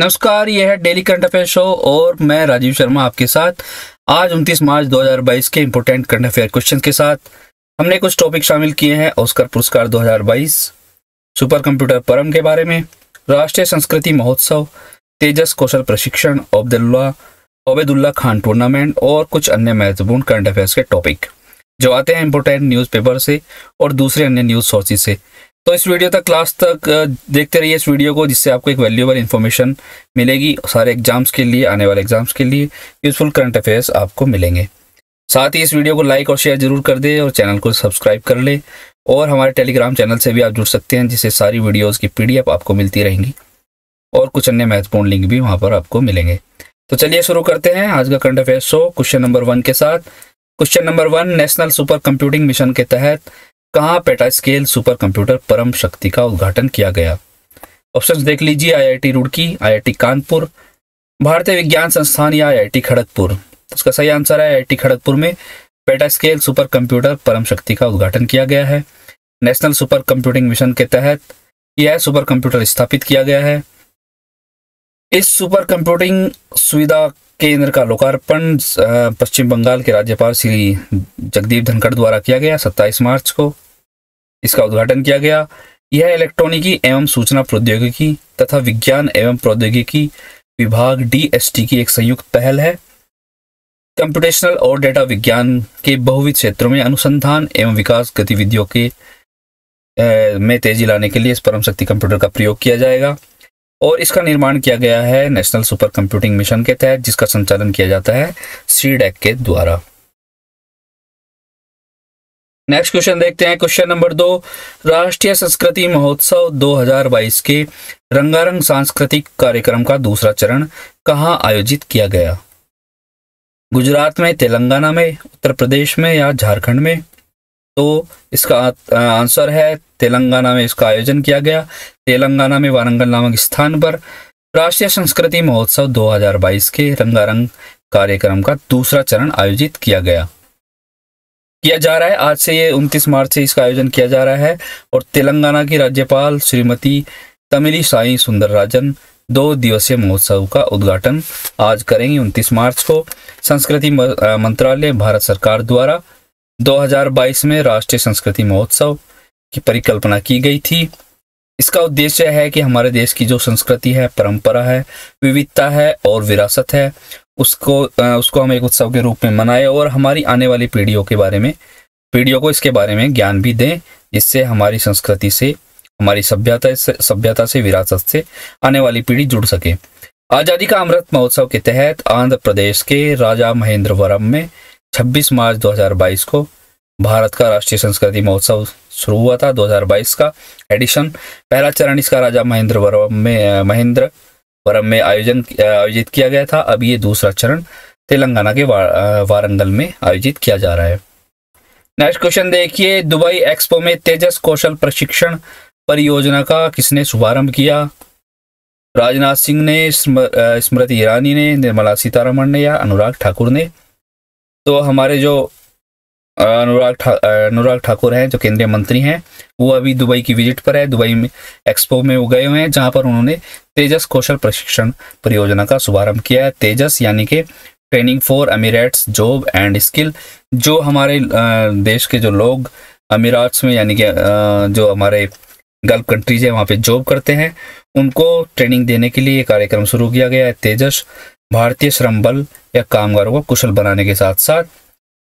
नमस्कार, यह है डेली करंट अफेयर शो और मैं राजीव शर्मा आपके साथ आज 29 मार्च 2022 के इंपोर्टेंट करंट अफेयर क्वेश्चन के साथ। हमने कुछ टॉपिक शामिल किए हैं। ऑस्कर पुरस्कार 2022, सुपर कंप्यूटर परम के बारे में, राष्ट्रीय संस्कृति महोत्सव, तेजस कौशल प्रशिक्षण, ओबेदुल्ला खान टूर्नामेंट और कुछ अन्य महत्वपूर्ण करंट अफेयर्स के टॉपिक जो आते हैं इंपोर्टेंट न्यूज़पेपर से और दूसरे अन्य न्यूज़ सोर्सेज से। तो इस वीडियो तक लास्ट तक देखते रहिए इस वीडियो को, जिससे आपको एक वैल्यूएबल इन्फॉर्मेशन मिलेगी। सारे एग्जाम्स के लिए, आने वाले एग्जाम्स के लिए यूजफुल करंट अफेयर्स आपको मिलेंगे। साथ ही इस वीडियो को लाइक और शेयर जरूर कर दें और चैनल को सब्सक्राइब कर ले। और हमारे टेलीग्राम चैनल से भी आप जुड़ सकते हैं, जिससे सारी वीडियोज़ की PDF आपको मिलती रहेंगी और कुछ अन्य महत्वपूर्ण लिंक भी वहाँ पर आपको मिलेंगे। तो चलिए शुरू करते हैं आज का current affair show question number 1 के साथ। Question number 1, national super computing mission के तहत कहाँ पेटा स्केल सुपर कंप्यूटर परम शक्ति का उद्घाटन किया गया? ऑप्शंस देख लीजिए। IIT रुड़की, IIT कानपुर, भारतीय विज्ञान संस्थान या IIT खड़गपुर। उसका सही आंसर है IIT खड़गपुर में पेटा स्केल सुपर कंप्यूटर परम शक्ति का उद्घाटन किया गया है। नेशनल सुपर कंप्यूटिंग मिशन के तहत यह सुपर कंप्यूटर स्थापित किया गया है। इस सुपर कंप्यूटिंग सुविधा केंद्र का लोकार्पण पश्चिम बंगाल के राज्यपाल श्री जगदीप धनखड़ द्वारा किया गया। 27 मार्च को इसका उद्घाटन किया गया। यह इलेक्ट्रॉनिकी एवं सूचना प्रौद्योगिकी तथा विज्ञान एवं प्रौद्योगिकी विभाग DST की एक संयुक्त पहल है। कंप्यूटेशनल और डेटा विज्ञान के बहुविध क्षेत्रों में अनुसंधान एवं विकास गतिविधियों में तेजी लाने के लिए इस परम शक्ति कंप्यूटर का प्रयोग किया जाएगा और इसका निर्माण किया गया है नेशनल सुपर कंप्यूटिंग मिशन के तहत, जिसका संचालन किया जाता है CDAC के द्वारा। नेक्स्ट क्वेश्चन देखते हैं। क्वेश्चन नंबर 2, राष्ट्रीय संस्कृति महोत्सव 2022 के रंगारंग सांस्कृतिक कार्यक्रम का दूसरा चरण कहाँ आयोजित किया गया? गुजरात में, तेलंगाना में, उत्तर प्रदेश में या झारखंड में? तो इसका आंसर है तेलंगाना में इसका आयोजन किया गया। तेलंगाना में वारंगल नामक स्थान पर राष्ट्रीय संस्कृति महोत्सव 2022 के रंगारंग कार्यक्रम का दूसरा चरण आयोजित किया जा रहा है। आज से ये 29 मार्च से इसका आयोजन किया जा रहा है और तेलंगाना की राज्यपाल श्रीमती तमिलिसाई सुंदरराजन 2 दिवसीय महोत्सव का उद्घाटन आज करेंगी 29 मार्च को। संस्कृति मंत्रालय भारत सरकार द्वारा 2022 में राष्ट्रीय संस्कृति महोत्सव की परिकल्पना की गई थी। इसका उद्देश्य है कि हमारे देश की जो संस्कृति है, परंपरा है, विविधता है और विरासत है, उसको हम एक उत्सव के रूप में मनाएं और हमारी आने वाली पीढ़ियों को इसके बारे में ज्ञान भी दें, जिससे हमारी संस्कृति से, हमारी सभ्यता से, विरासत से आने वाली पीढ़ी जुड़ सके। आज़ादी का अमृत महोत्सव के तहत आंध्र प्रदेश के राजा महेंद्रवरम में 26 मार्च 2022 को भारत का राष्ट्रीय संस्कृति महोत्सव शुरू हुआ था। 2022 का एडिशन, पहला चरण इसका राजा महेंद्रवरम में आयोजित किया गया था। अब ये दूसरा चरण तेलंगाना के वारंगल में आयोजित किया जा रहा है। नेक्स्ट क्वेश्चन देखिए। दुबई एक्सपो में तेजस कौशल प्रशिक्षण परियोजना का किसने शुभारंभ किया? राजनाथ सिंह ने, स्मृति ईरानी ने, निर्मला सीतारमण ने या अनुराग ठाकुर ने? तो हमारे जो अनुराग ठाकुर हैं, जो केंद्रीय मंत्री हैं, वो अभी दुबई की विजिट पर है। दुबई में एक्सपो में वो गए हुए हैं, जहां पर उन्होंने तेजस कौशल प्रशिक्षण परियोजना का शुभारंभ किया है। तेजस यानी कि training for Emirates job and skill, जो हमारे देश के जो लोग अमीरात्स में, यानी कि जो हमारे गल्फ कंट्रीज है, वहाँ पे जॉब करते हैं, उनको ट्रेनिंग देने के लिए ये कार्यक्रम शुरू किया गया है। तेजस भारतीय श्रम बल या कामगारों को कुशल बनाने के साथ साथ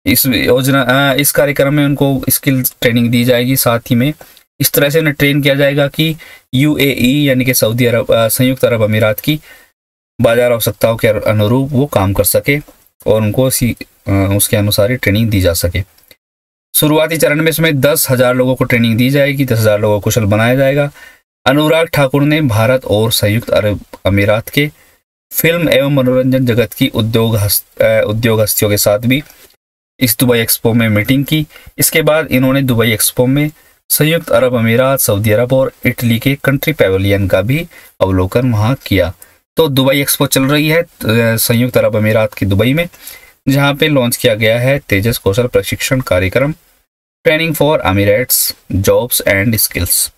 इस कार्यक्रम में उनको स्किल ट्रेनिंग दी जाएगी। साथ ही में इस तरह से उन्हें ट्रेन किया जाएगा कि UAE यानी कि सऊदी अरब, संयुक्त अरब अमीरात की बाजार आवश्यकताओं के अनुरूप वो काम कर सके और उनको उसके अनुसार ही ट्रेनिंग दी जा सके। शुरुआती चरण में इसमें 10,000 लोगों को ट्रेनिंग दी जाएगी, 10,000 लोगों को कुशल बनाया जाएगा। अनुराग ठाकुर ने भारत और संयुक्त अरब अमीरात के फिल्म एवं मनोरंजन जगत की उद्योग हस्तियों के साथ भी इस दुबई एक्सपो में मीटिंग की। इसके बाद इन्होंने दुबई एक्सपो में संयुक्त अरब अमीरात, सऊदी अरब और इटली के कंट्री पैवेलियन का भी अवलोकन वहां किया। तो दुबई एक्सपो चल रही है संयुक्त अरब अमीरात की दुबई में, जहां पे लॉन्च किया गया है तेजस कौशल प्रशिक्षण कार्यक्रम, training for Emirates jobs and skills.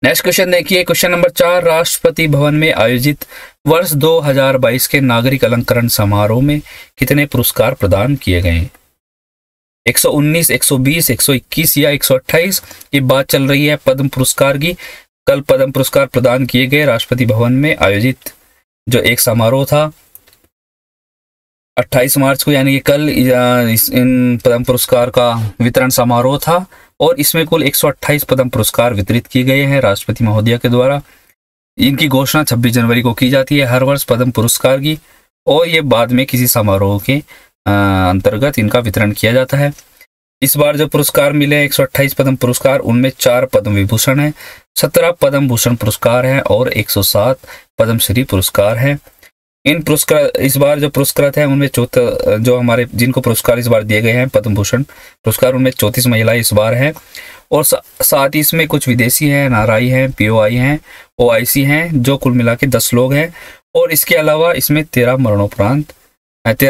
Next question देखिए, क्वेश्चन नंबर 4, राष्ट्रपति भवन में आयोजित वर्ष 2022 के नागरिक अलंकरण समारोह में कितने पुरस्कार प्रदान किए गए? 119, 120, 121 या 128? ये बात चल रही है पद्म पुरस्कार की। कल पद्म पुरस्कार प्रदान किए गए राष्ट्रपति भवन में आयोजित जो एक समारोह था 28 मार्च को, यानी कि कल इन पद्म पुरस्कार का वितरण समारोह था और इसमें कुल 128 पद्म पुरस्कार वितरित किए गए हैं राष्ट्रपति महोदया के द्वारा। इनकी घोषणा 26 जनवरी को की जाती है हर वर्ष पद्म पुरस्कार की, और ये बाद में किसी समारोह के अंतर्गत इनका वितरण किया जाता है। इस बार जो पुरस्कार मिले 128 पद्म पुरस्कार, उनमें 4 पद्म विभूषण हैं, 17 पद्म भूषण पुरस्कार हैं और 107 पद्मश्री पुरस्कार हैं। इन पुरस्कार इस बार जो पुरस्कृत हैं उनमें जो हमारे जिनको पुरस्कार इस बार दिए गए हैं पद्म भूषण पुरस्कार, उनमें 34 महिलाएं इस बार हैं और साथ ही इसमें कुछ विदेशी हैं, एनआरआई हैं, पीओआई हैं, ओआईसी हैं, जो कुल मिला के 10 लोग हैं। और इसके अलावा इसमें 13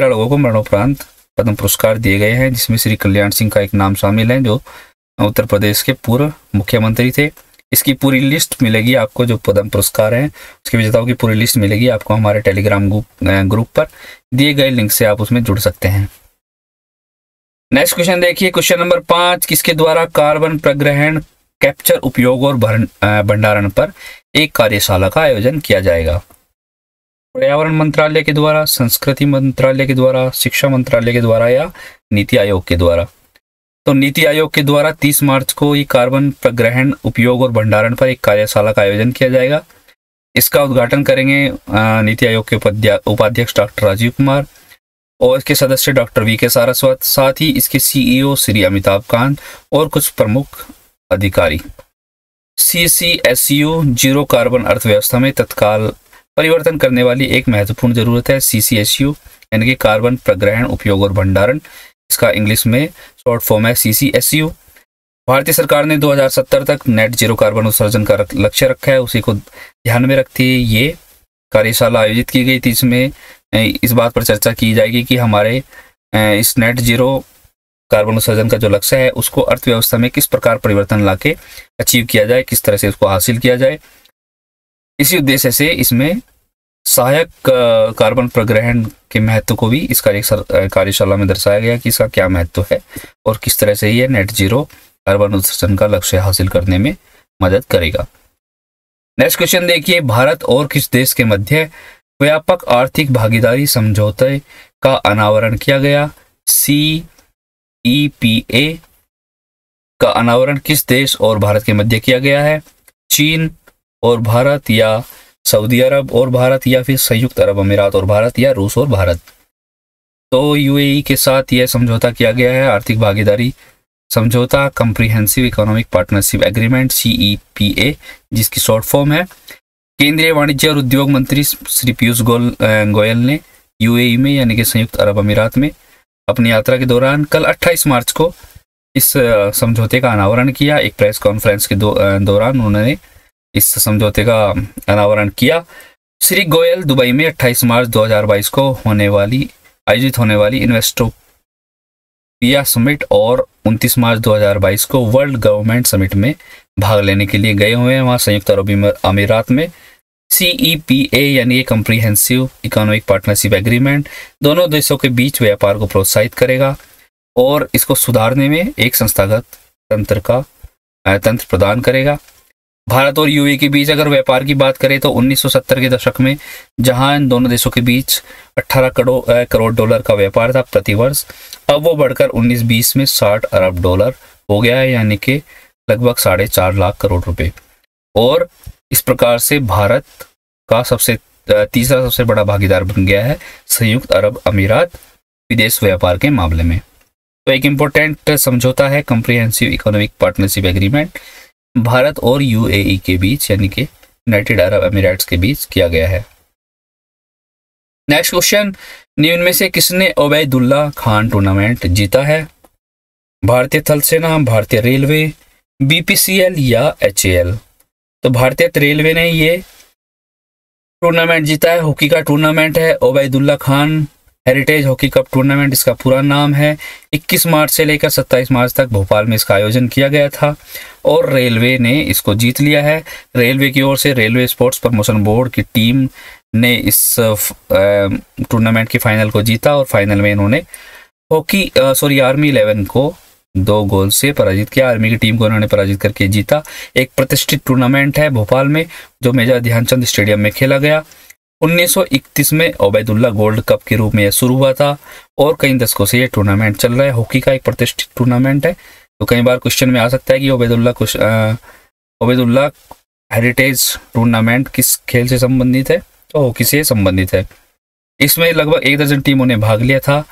लोगों को मरणोपरांत पद्म पुरस्कार दिए गए हैं, जिसमें श्री कल्याण सिंह का एक नाम शामिल है जो उत्तर प्रदेश के पूर्व मुख्यमंत्री थे। इसकी पूरी लिस्ट मिलेगी आपको, जो पद्म पुरस्कार हैं उसके विजेताओं की पूरी लिस्ट मिलेगी आपको हमारे टेलीग्राम ग्रुप पर दिए गए लिंक से आप उसमें जुड़ सकते हैं। नेक्स्ट क्वेश्चन देखिए, क्वेश्चन नंबर 5, किसके द्वारा कार्बन प्रग्रहण, कैप्चर, उपयोग और भंडारण पर एक कार्यशाला का आयोजन किया जाएगा? पर्यावरण मंत्रालय के द्वारा, संस्कृति मंत्रालय के द्वारा, शिक्षा मंत्रालय के द्वारा या नीति आयोग के द्वारा? तो नीति आयोग के द्वारा 30 मार्च को ये कार्बन प्रग्रहण, उपयोग और भंडारण पर एक कार्यशाला का आयोजन किया जाएगा। इसका उद्घाटन करेंगे नीति आयोग के उपाध्यक्ष डॉक्टर राजीव कुमार और इसके सदस्य डॉक्टर वीके सारस्वत, साथ ही इसके सीईओ श्री अमिताभ कांत और कुछ प्रमुख अधिकारी। CCSU जीरो कार्बन अर्थव्यवस्था में तत्काल परिवर्तन करने वाली एक महत्वपूर्ण जरूरत है। CCSU यानी कि कार्बन प्रग्रहण, उपयोग और भंडारण, इसका इंग्लिश में शॉर्ट फॉर्म है CCSU। भारतीय सरकार ने 2070 तक नेट जीरो कार्बन उत्सर्जन का लक्ष्य रखा है, उसी को ध्यान में रखते हुए ये कार्यशाला आयोजित की गई थी। इसमें इस बात पर चर्चा की जाएगी कि हमारे इस नेट जीरो कार्बन उत्सर्जन का जो लक्ष्य है उसको अर्थव्यवस्था में किस प्रकार परिवर्तन लाके अचीव किया जाए, किस तरह से उसको हासिल किया जाए। इसी उद्देश्य से इसमें सहायक कार्बन प्रग्रहण के महत्व को भी इस कार्यशाला में दर्शाया गया कि इसका क्या महत्व है और किस तरह से ये नेट जीरो कार्बन उत्सर्जन का लक्ष्य हासिल करने में मदद करेगा। नेक्स्ट क्वेश्चन देखिए, भारत और किस देश के मध्य व्यापक आर्थिक भागीदारी समझौते का अनावरण किया गया? CEPA का अनावरण किस देश और भारत के मध्य किया गया है? चीन और भारत या सऊदी अरब और भारत या फिर संयुक्त अरब अमीरात और भारत या रूस और भारत? तो UAE के साथ यह समझौता किया गया है, आर्थिक भागीदारी समझौता, comprehensive economic partnership agreement CEPA, जिसकी शॉर्ट फॉर्म है। केंद्रीय वाणिज्य और उद्योग मंत्री श्री पीयूष गोयल ने UAE में यानी कि संयुक्त अरब अमीरात में अपनी यात्रा के दौरान कल 28 मार्च को इस समझौते का अनावरण किया। एक प्रेस कॉन्फ्रेंस के दौरान उन्होंने इस समझौते का अनावरण किया। श्री गोयल दुबई में 28 मार्च 2022 को आयोजित होने वाली इन्वेस्टोपिया समिट और 29 मार्च 2022 को वर्ल्ड गवर्नमेंट समिट में भाग लेने के लिए गए हुए हैं वहाँ संयुक्त अरब अमीरात में। CEPA यानी कम्प्रीहेंसिव इकोनॉमिक पार्टनरशिप एग्रीमेंट दोनों देशों के बीच व्यापार को प्रोत्साहित करेगा और इसको सुधारने में एक संस्थागत तंत्र प्रदान करेगा। भारत और UAE के बीच अगर व्यापार की बात करें तो 1970 के दशक में जहां इन दोनों देशों के बीच 18 करोड़ डॉलर का व्यापार था प्रति वर्ष, अब वो बढ़कर 19-20 में 60 अरब डॉलर हो गया है, यानी कि लगभग 4.5 लाख करोड़ रुपए। और इस प्रकार से भारत का तीसरा सबसे बड़ा भागीदार बन गया है संयुक्त अरब अमीरात विदेश व्यापार के मामले में। तो एक इम्पोर्टेंट समझौता है comprehensive economic partnership agreement Bharat और UAE के बीच यानी कि यूनाइटेड अरब अमीराट्स के बीच किया गया है। नेक्स्ट क्वेश्चन, निम्न में से किसने ओबैदुल्ला खान टूर्नामेंट जीता है? भारतीय थल सेना, भारतीय रेलवे, BPCL या HAL? तो भारतीय रेलवे ने ये टूर्नामेंट जीता है, हॉकी का टूर्नामेंट है। Obaidullah Khan heritage hockey cup tournament इसका पूरा नाम है। 21 मार्च से लेकर 27 मार्च तक भोपाल में इसका आयोजन किया गया था और रेलवे ने इसको जीत लिया है। रेलवे की ओर से रेलवे स्पोर्ट्स प्रमोशन बोर्ड की टीम ने इस टूर्नामेंट की फाइनल को जीता और फाइनल में इन्होंने आर्मी 11 को 2 गोल से पराजित किया। आर्मी की टीम को उन्होंने पराजित करके जीता। एक प्रतिष्ठित टूर्नामेंट है भोपाल में जो मेजर ध्यानचंद स्टेडियम में खेला गया। 1931 में ओबैदुल्ला गोल्ड कप के रूप में यह शुरू हुआ था और कई दशकों से ये टूर्नामेंट चल रहा है। हॉकी का एक प्रतिष्ठित टूर्नामेंट है। तो कई बार क्वेश्चन में आ सकता है कि ओबैदुल्ला हेरिटेज टूर्नामेंट किस खेल से संबंधित है, तो हॉकी से संबंधित है। इसमें लगभग 1 दर्जन टीमों ने भाग लिया था।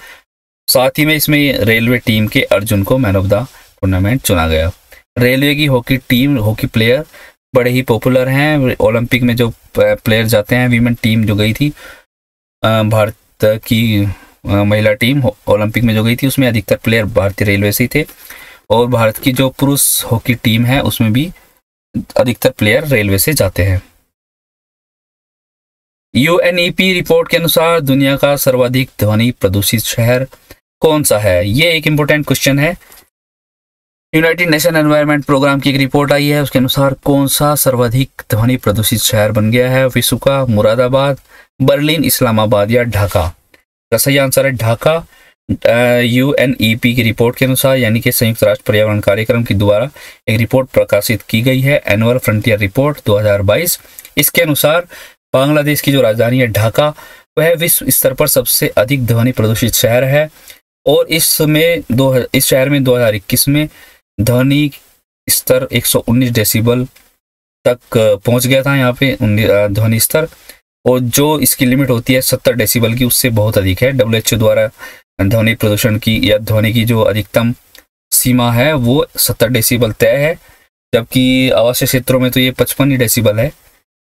साथ ही में इसमें रेलवे टीम के अर्जुन को मैन ऑफ द टूर्नामेंट चुना गया। रेलवे की हॉकी टीम, हॉकी प्लेयर बड़े ही पॉपुलर हैं। ओलंपिक में जो प्लेयर जाते हैं, वीमेन टीम जो गई थी, भारत की महिला टीम ओलंपिक में जो गई थी, उसमें अधिकतर प्लेयर भारतीय रेलवे से ही थे और भारत की जो पुरुष हॉकी टीम है उसमें भी अधिकतर प्लेयर रेलवे से जाते हैं। यूएनईपी रिपोर्ट के अनुसार दुनिया का सर्वाधिक ध्वनि प्रदूषित शहर कौन सा है? ये एक इंपॉर्टेंट क्वेश्चन है। यूनाइटेड नेशन एनवायरनमेंट प्रोग्राम की एक रिपोर्ट आई है, उसके अनुसार कौन सा सर्वाधिक ध्वनि प्रदूषित शहर बन गया है? विसुका, मुरादाबाद, बर्लिन, इस्लामाबाद या ढाका? का सही आंसर है ढाका। यूएनईपी की रिपोर्ट के अनुसार, यानी कि संयुक्त राष्ट्र पर्यावरण कार्यक्रम के द्वारा एक रिपोर्ट प्रकाशित की गई है, एनुअल फ्रंटियर रिपोर्ट 2022। इसके अनुसार बांग्लादेश की जो राजधानी है ढाका, वह विश्व स्तर पर सबसे अधिक ध्वनि प्रदूषित शहर है और इस शहर में 2021 में ध्वनि स्तर 119 डेसिबल तक पहुंच गया था। यहाँ पे ध्वनि स्तर, और जो इसकी लिमिट होती है 70 डेसिबल की, उससे बहुत अधिक है। WHO द्वारा ध्वनि प्रदूषण की या ध्वनि की जो अधिकतम सीमा है वो 70 डेसिबल तय है, जबकि आवासीय क्षेत्रों में तो ये 55 डेसिबल है।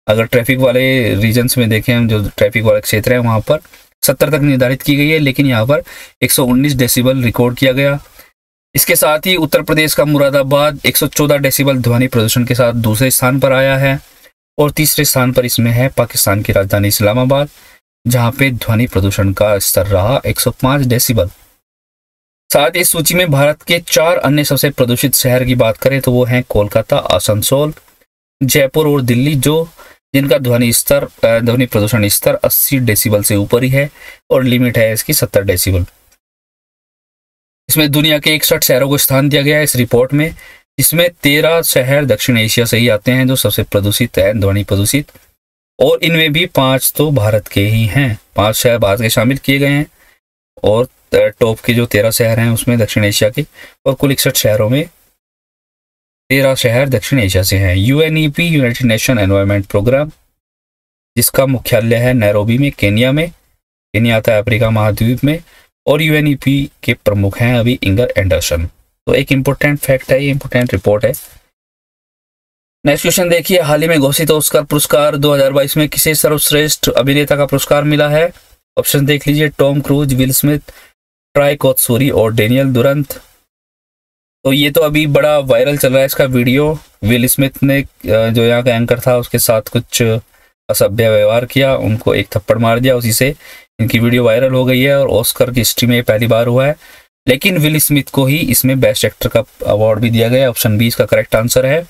अगर ट्रैफिक वाले रीजन्स में देखें हम, जो ट्रैफिक वाले क्षेत्र है, वहाँ पर 70 तक निर्धारित की गई है, लेकिन यहाँ पर 119 डेसिबल रिकॉर्ड किया गया। इसके साथ ही उत्तर प्रदेश का मुरादाबाद 114 डेसिबल ध्वनि प्रदूषण के साथ दूसरे स्थान पर आया है और तीसरे स्थान पर इसमें है पाकिस्तान की राजधानी इस्लामाबाद, जहाँ पे ध्वनि प्रदूषण का स्तर रहा 105 डेसिबल। साथ ही इस सूची में भारत के 4 अन्य सबसे प्रदूषित शहर की बात करें तो वो हैं कोलकाता, आसनसोल, जयपुर और दिल्ली, जिनका ध्वनि प्रदूषण स्तर 80 डेसिबल से ऊपर ही है और लिमिट है इसकी 70 डेसिबल। इसमें दुनिया के 61 शहरों को स्थान दिया गया है इस रिपोर्ट में, जिसमें 13 शहर दक्षिण एशिया से ही आते हैं जो सबसे प्रदूषित है, ध्वनि प्रदूषित, और इनमें भी 5 तो भारत के ही हैं। 5 शहर भारत के शामिल किए गए हैं और टॉप के जो 13 शहर हैं उसमें दक्षिण एशिया के, और कुल 61 शहरों में 13 शहर दक्षिण एशिया से हैं। UNEP, United Nation Environment Programme, जिसका मुख्यालय है नैरोबी में, केन्या आता है अफ्रीका महाद्वीप में, और यूएनईपी के प्रमुख हैं अभी इंगर एंडरसन। तो एक इंपॉर्टेंट फैक्ट है, ये इंपॉर्टेंट रिपोर्ट है। नेक्स्ट क्वेश्चन देखिए, हाल ही में घोषित ऑस्कर पुरस्कार 2022 में किसे सर्वश्रेष्ठ अभिनेता का पुरस्कार मिला है? ऑप्शन देख लीजिए, Tom Cruise, Will Smith, Troy Kotsur और डेनियल दुरंत। तो ये तो अभी बड़ा वायरल चल रहा है इसका वीडियो। विल स्मिथ ने जो यहाँ का एंकर था उसके साथ कुछ असभ्य व्यवहार किया, उनको एक थप्पड़ मार दिया, उसी से इनकी वीडियो वायरल हो गई है और ऑस्कर की हिस्ट्री में पहली बार हुआ है। लेकिन विल स्मिथ को ही इसमें बेस्ट एक्टर का अवार्ड भी दिया गया। ऑप्शन बी इसका करेक्ट आंसर है।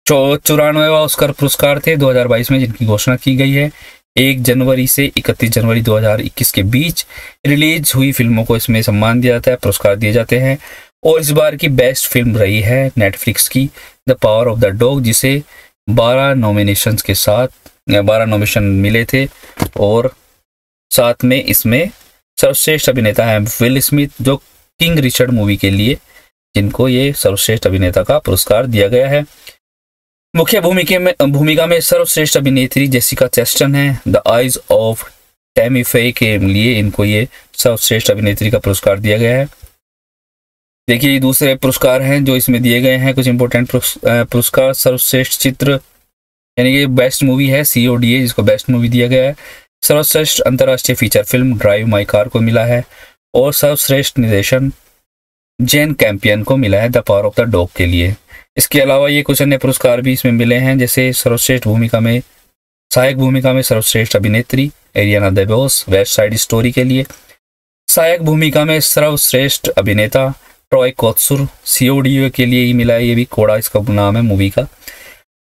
94वां ऑस्कर पुरस्कार थे 2022 में, जिनकी घोषणा की गई है। 1 जनवरी से 31 जनवरी 2021 के बीच रिलीज हुई फिल्मों को इसमें सम्मान दिया जाता है, पुरस्कार दिए जाते हैं। और इस बार की बेस्ट फिल्म रही है नेटफ्लिक्स की the power of the dog, जिसे 12 नॉमिनेशन मिले थे और साथ में इसमें सर्वश्रेष्ठ अभिनेता है विल स्मिथ, जो किंग रिचर्ड मूवी के लिए, जिनको ये सर्वश्रेष्ठ अभिनेता का पुरस्कार दिया गया है। मुख्य भूमिका में सर्वश्रेष्ठ अभिनेत्री जेसिका चेस्टन है। द आइज ऑफ टैमी फे के लिए इनको ये सर्वश्रेष्ठ अभिनेत्री का पुरस्कार दिया गया है। देखिए दूसरे पुरस्कार हैं जो इसमें दिए गए हैं, कुछ इंपॉर्टेंट पुरस्कार। सर्वश्रेष्ठ चित्र यानी कि बेस्ट मूवी है CODA, जिसको बेस्ट मूवी दिया गया है। सर्वश्रेष्ठ अंतर्राष्ट्रीय feature film drive my car को मिला है और सर्वश्रेष्ठ निर्देशन जेन कैंपियन को मिला है the power of the dog के लिए। इसके अलावा ये कुछ अन्य पुरस्कार भी इसमें मिले हैं, जैसे सर्वश्रेष्ठ भूमिका में, सहायक भूमिका में सर्वश्रेष्ठ अभिनेत्री, एरियाना देबोस वेस्ट साइड स्टोरी के लिए। सहायक भूमिका में सर्वश्रेष्ठ अभिनेता ट्रॉय कोत्सुर, सीओडीओ के लिए ही मिला है, ये भी कोड़ा इसका नाम है मूवी का।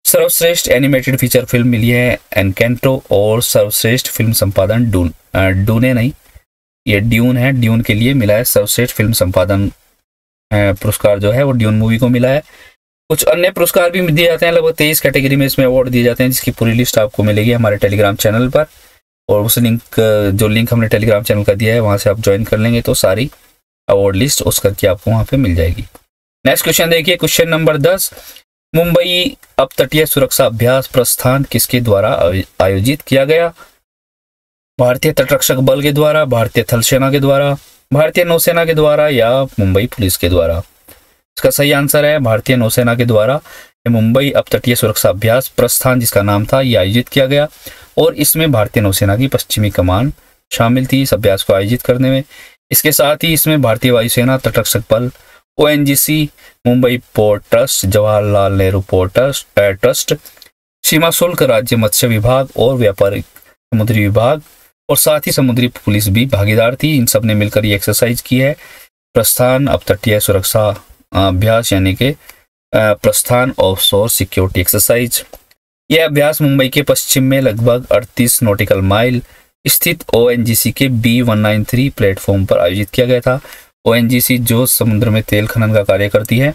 सर्वश्रेष्ठ एनिमेटेड फीचर फिल्म मिली है एनकेंटो, और सर्वश्रेष्ठ फिल्म संपादन डूने नहीं, ये ड्यून है, ड्यून के लिए मिला है सर्वश्रेष्ठ फिल्म संपादन पुरस्कार जो है वो ड्यून मूवी को मिला है। कुछ अन्य पुरस्कार भी दिए जाते हैं, लगभग 23 कैटेगरी में इसमें अवार्ड दिए जाते हैं, जिसकी पूरी लिस्ट आपको मिलेगी हमारे टेलीग्राम चैनल पर, और उस लिंक हमने टेलीग्राम चैनल का दिया है, वहां से आप ज्वाइन कर लेंगे तो सारी अवार्ड लिस्ट उस करके आपको वहां पे मिल जाएगी। नेक्स्ट क्वेश्चन देखिए, क्वेश्चन नंबर 10, मुंबई अपतटीय सुरक्षा अभ्यास प्रस्थान किसके द्वारा आयोजित किया गया? भारतीय तटरक्षक बल के द्वारा, भारतीय थल सेना के द्वारा, भारतीय नौसेना के द्वारा या मुंबई पुलिस के द्वारा? इसका सही आंसर है भारतीय नौसेना के द्वारा मुंबई अपतटीय सुरक्षा अभ्यास प्रस्थान जिसका नाम था, ये आयोजित किया गया, और इसमें भारतीय नौसेना की पश्चिमी कमान शामिल थी इस अभ्यास को आयोजित करने में। इसके साथ ही इसमें भारतीय वायुसेना, तटरक्षक बल, ONGC, Mumbai port trust, Jawaharlal Nehru port trust, सीमा शुल्क, राज्य मत्स्य विभाग और व्यापारिक समुद्री विभाग, और साथ ही समुद्री पुलिस भी भागीदार थी। इन सब ने मिलकर ये एक्सरसाइज की है प्रस्थान अपतटीय सुरक्षा अभ्यास, यानी कि प्रस्थान ऑफशोर सिक्योरिटी एक्सरसाइज। यह अभ्यास मुंबई के पश्चिम में लगभग 38 नॉटिकल माइल स्थित ओएनजीसी के B193 प्लेटफॉर्म पर आयोजित किया गया था। ओएनजीसी जो समुद्र में तेल खनन का कार्य करती है,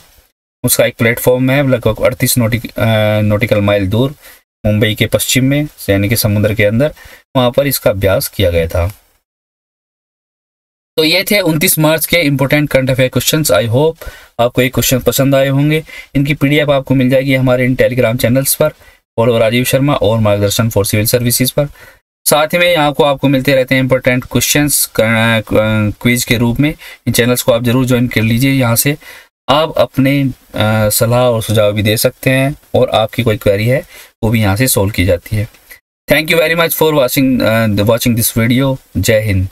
उसका एक प्लेटफॉर्म है लगभग 38 नॉटिकल माइल दूर मुंबई के पश्चिम में, यानी कि समुद्र के अंदर, वहां पर इसका अभ्यास किया गया था। तो ये थे 29 मार्च के important current affair questions. I hope आपको ये क्वेश्चन पसंद आए होंगे। इनकी पीडीएफ आपको मिल जाएगी हमारे इन टेलीग्राम चैनल्स पर, और राजीव शर्मा और मार्गदर्शन फॉर सिविल सर्विसेज पर। साथ ही में यहाँ को आपको मिलते रहते हैं इंपोर्टेंट क्वेश्चंस क्विज के रूप में। इन चैनल्स को आप जरूर ज्वाइन कर लीजिए। यहाँ से आप अपने सलाह और सुझाव भी दे सकते हैं, और आपकी कोई क्वेरी है वो भी यहाँ से सोल्व की जाती है। Thank you very much for watching this video. जय हिंद।